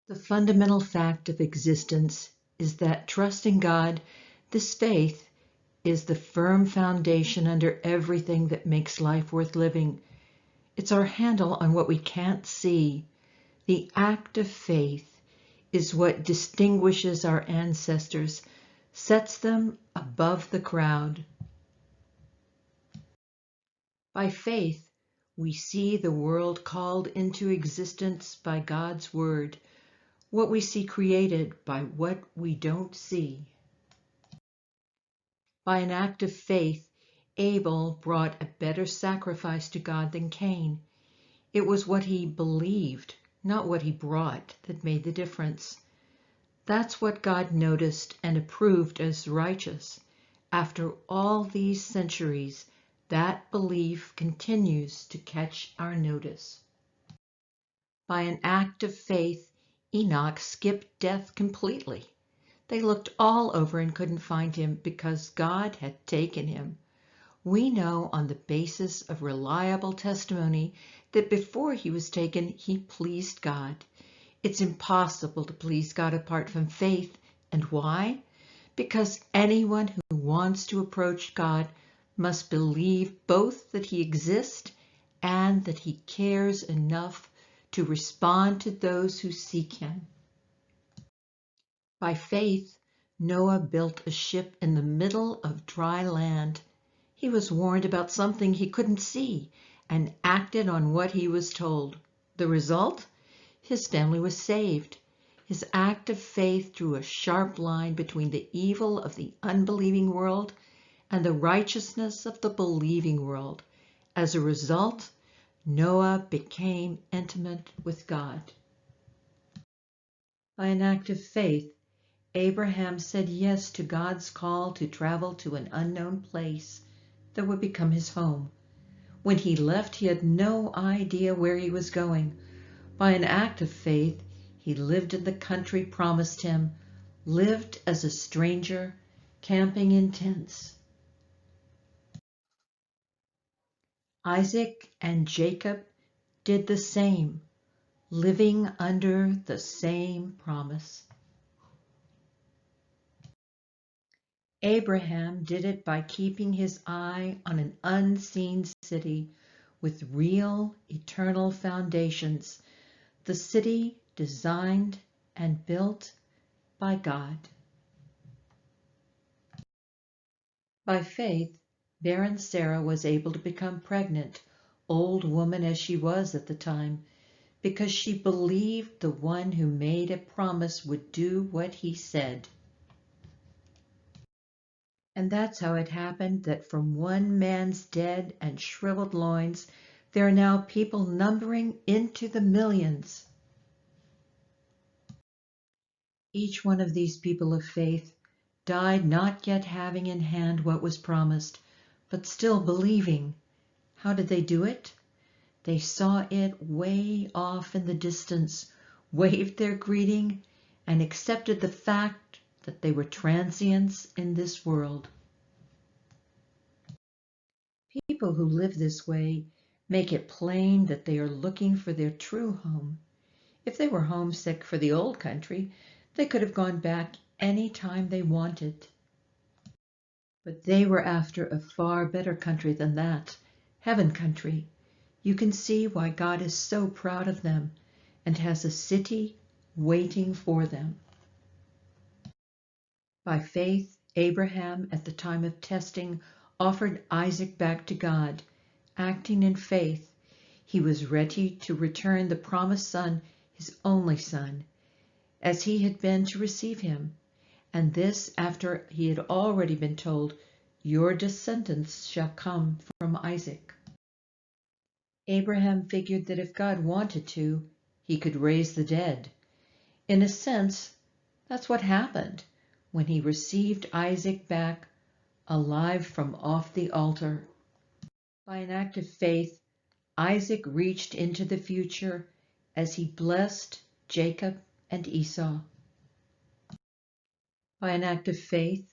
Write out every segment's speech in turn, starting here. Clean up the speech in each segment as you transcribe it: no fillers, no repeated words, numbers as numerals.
The fundamental fact of existence is that trusting God, this faith, is the firm foundation under everything that makes life worth living. It's our handle on what we can't see. The act of faith is what distinguishes our ancestors, sets them above the crowd. By faith, we see the world called into existence by God's word, what we see created by what we don't see. By an act of faith, Abel brought a better sacrifice to God than Cain. It was what he believed, not what he brought, that made the difference. That's what God noticed and approved as righteous. After all these centuries, that belief continues to catch our notice. By an act of faith, Enoch skipped death completely. They looked all over and couldn't find him because God had taken him. We know on the basis of reliable testimony that before he was taken, he pleased God. It's impossible to please God apart from faith. And why? Because anyone who wants to approach God must believe both that he exists and that he cares enough to respond to those who seek him. By faith, Noah built a ship in the middle of dry land. He was warned about something he couldn't see and acted on what he was told. The result? His family was saved. His act of faith drew a sharp line between the evil of the unbelieving world and the righteousness of the believing world. As a result, Noah became intimate with God. By an act of faith, Abraham said yes to God's call to travel to an unknown place that would become his home. When he left, he had no idea where he was going. By an act of faith, he lived in the country promised him, lived as a stranger, camping in tents. Isaac and Jacob did the same, living under the same promise. Abraham did it by keeping his eye on an unseen city with real, eternal foundations, the city designed and built by God. By faith, barren Sarah was able to become pregnant, old woman as she was at the time, because she believed the one who made a promise would do what he said. And that's how it happened that from one man's dead and shriveled loins, there are now people numbering into the millions. Each one of these people of faith died not yet having in hand what was promised, but still believing. How did they do it? They saw it way off in the distance, waved their greeting, and accepted the fact that they were transients in this world. People who live this way make it plain that they are looking for their true home. If they were homesick for the old country, they could have gone back any time they wanted. But they were after a far better country than that, heaven country. You can see why God is so proud of them and has a city waiting for them. By faith, Abraham, at the time of testing, offered Isaac back to God. Acting in faith, he was ready to return the promised son, his only son, as he had been to receive him. And this after he had already been told, "Your descendants shall come from Isaac." Abraham figured that if God wanted to, he could raise the dead. In a sense, that's what happened when he received Isaac back alive from off the altar. By an act of faith, Isaac reached into the future as he blessed Jacob and Esau. By an act of faith,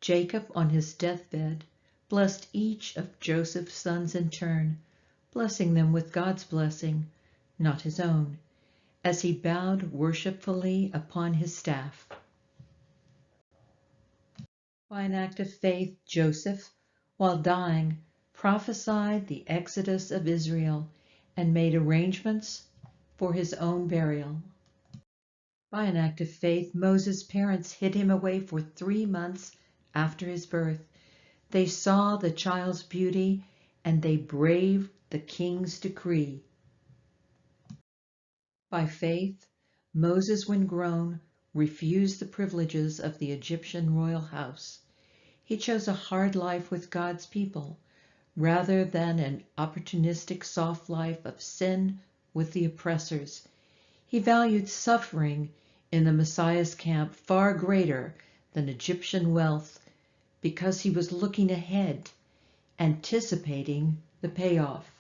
Jacob on his deathbed blessed each of Joseph's sons in turn, blessing them with God's blessing, not his own. as he bowed worshipfully upon his staff. By an act of faith, Joseph, while dying, prophesied the exodus of Israel and made arrangements for his own burial. By an act of faith, Moses' parents hid him away for 3 months after his birth. They saw the child's beauty and they braved the king's decree. By faith, Moses, when grown, refused the privileges of the Egyptian royal house. He chose a hard life with God's people rather than an opportunistic soft life of sin with the oppressors. He valued suffering in the Messiah's camp far greater than Egyptian wealth because he was looking ahead, anticipating the payoff.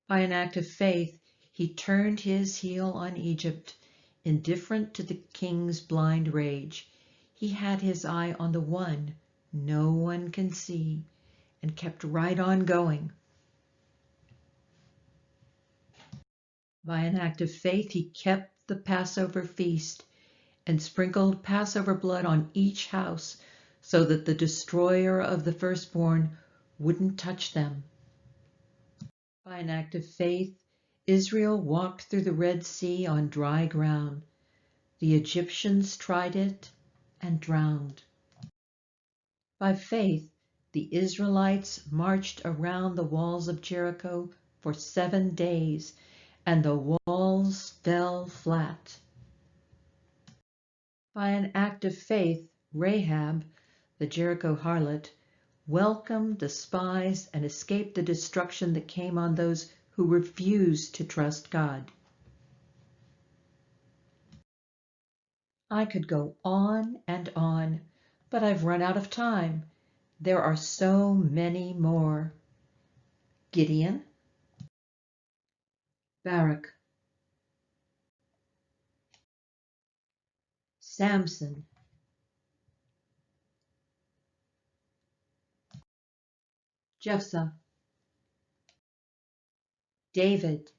By an act of faith, he turned his heel on Egypt, indifferent to the king's blind rage. He had his eye on the one no one can see and kept right on going. By an act of faith, he kept the Passover feast and sprinkled Passover blood on each house so that the destroyer of the firstborn wouldn't touch them. By an act of faith, Israel walked through the Red Sea on dry ground. The Egyptians tried it and drowned. By faith, the Israelites marched around the walls of Jericho for 7 days, and the walls fell flat. By an act of faith, Rahab, the Jericho harlot, welcomed the spies and escaped the destruction that came on those who refused to trust God. I could go on and on, but I've run out of time. There are so many more. Gideon, Barak, Samson, Jephthah, David,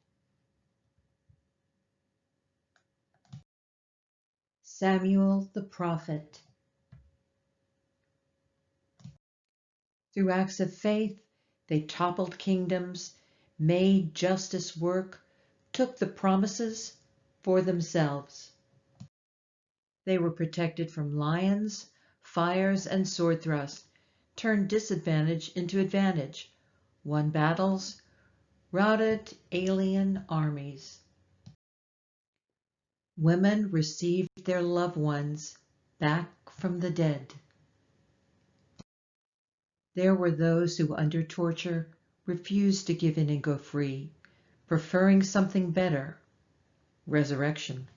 Samuel the prophet. Through acts of faith, they toppled kingdoms, made justice work, took the promises for themselves. They were protected from lions, fires, and sword thrusts, turned disadvantage into advantage, won battles, routed alien armies. Women received their loved ones back from the dead. There were those who, under torture, refused to give in and go free, preferring something better, resurrection.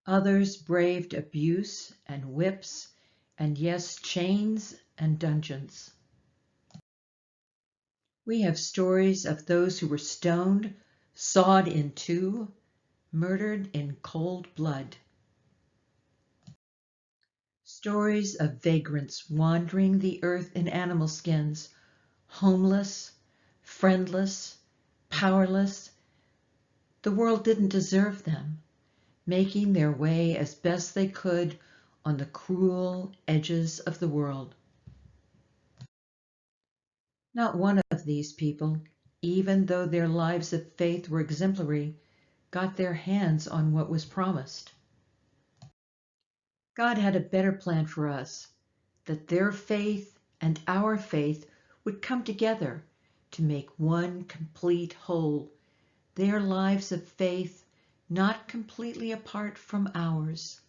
Others braved abuse and whips, and yes, chains and dungeons. We have stories of those who were stoned, sawed in two, murdered in cold blood. Stories of vagrants wandering the earth in animal skins, homeless, friendless, powerless. The world didn't deserve them, making their way as best they could on the cruel edges of the world. Not one of these people, even though their lives of faith were exemplary, got their hands on what was promised. God had a better plan for us, that their faith and our faith would come together to make one complete whole, their lives of faith not completely apart from ours.